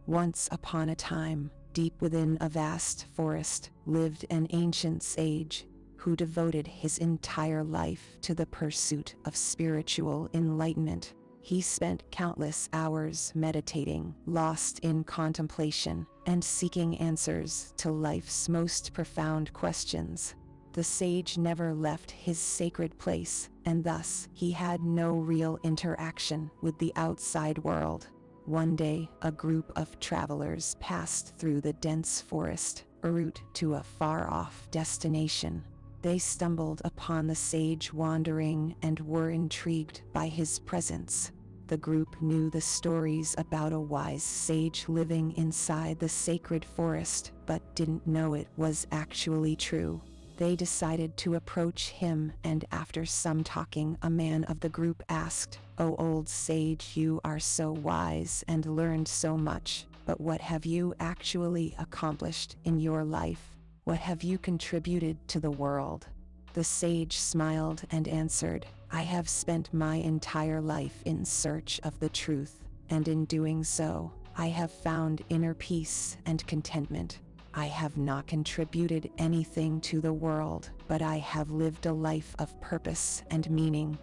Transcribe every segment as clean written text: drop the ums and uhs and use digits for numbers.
Once upon a time, deep within a vast forest, lived an ancient sage who devoted his entire life to the pursuit of spiritual enlightenment. He spent countless hours meditating, lost in contemplation, and seeking answers to life's most profound questions. The sage never left his sacred place, and thus he had no real interaction with the outside world. One day, a group of travelers passed through the dense forest, en route to a far-off destination. They stumbled upon the sage wandering and were intrigued by his presence. The group knew the stories about a wise sage living inside the sacred forest, but didn't know it was actually true. They decided to approach him, and after some talking, a man of the group asked, "Oh, old sage, you are so wise and learned so much, but what have you actually accomplished in your life? What have you contributed to the world?" The sage smiled and answered, "I have spent my entire life in search of the truth, and in doing so, I have found inner peace and contentment. I have not contributed anything to the world, but I have lived a life of purpose and meaning."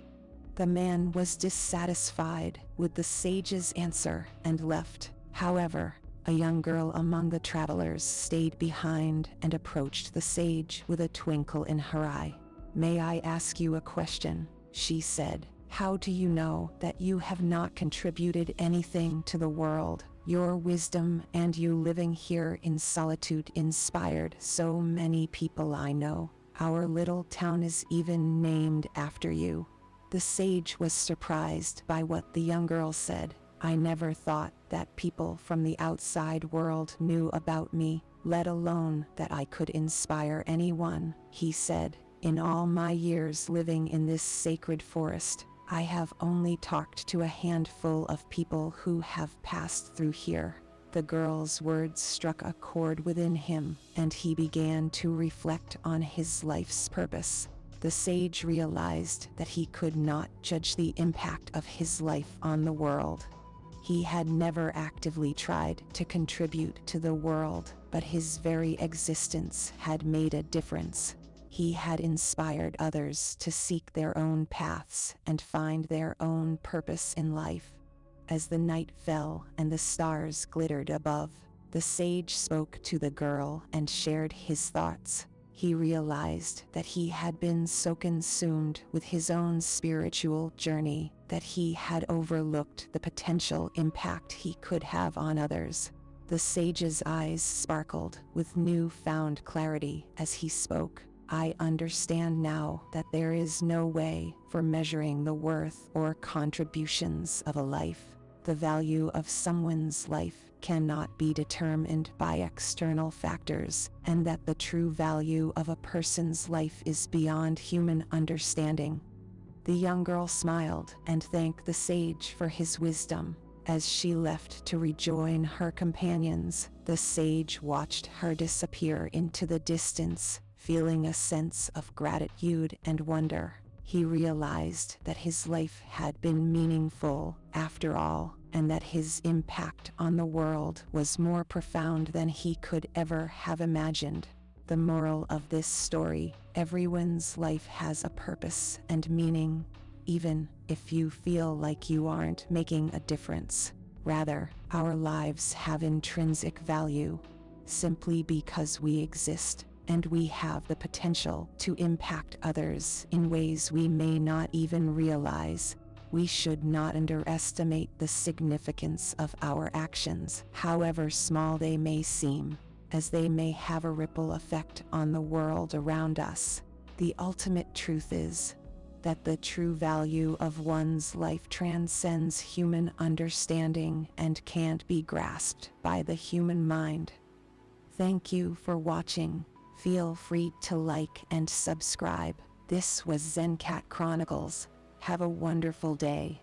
The man was dissatisfied with the sage's answer and left. However, a young girl among the travelers stayed behind and approached the sage with a twinkle in her eye. "May I ask you a question?" she said. "How do you know that you have not contributed anything to the world? Your wisdom and you living here in solitude inspired so many people I know. Our little town is even named after you." The sage was surprised by what the young girl said. "I never thought that people from the outside world knew about me, let alone that I could inspire anyone," he said. "In all my years living in this sacred forest, I have only talked to a handful of people who have passed through here." The girl's words struck a chord within him, and he began to reflect on his life's purpose. The sage realized that he could not judge the impact of his life on the world. He had never actively tried to contribute to the world, but his very existence had made a difference. He had inspired others to seek their own paths and find their own purpose in life. As the night fell and the stars glittered above, the sage spoke to the girl and shared his thoughts. He realized that he had been so consumed with his own spiritual journey that he had overlooked the potential impact he could have on others. The sage's eyes sparkled with newfound clarity as he spoke. "I understand now that there is no way for measuring the worth or contributions of a life. The value of someone's life cannot be determined by external factors, and that the true value of a person's life is beyond human understanding." The young girl smiled and thanked the sage for his wisdom. As she left to rejoin her companions, the sage watched her disappear into the distance, feeling a sense of gratitude and wonder. He realized that his life had been meaningful after all, and that his impact on the world was more profound than he could ever have imagined. The moral of this story: everyone's life has a purpose and meaning, even if you feel like you aren't making a difference. Rather, our lives have intrinsic value, simply because we exist, and we have the potential to impact others in ways we may not even realize. We should not underestimate the significance of our actions, however small they may seem, as they may have a ripple effect on the world around us. The ultimate truth is that the true value of one's life transcends human understanding and can't be grasped by the human mind. Thank you for watching. Feel free to like and subscribe. This was Zen Cat Chronicles. Have a wonderful day.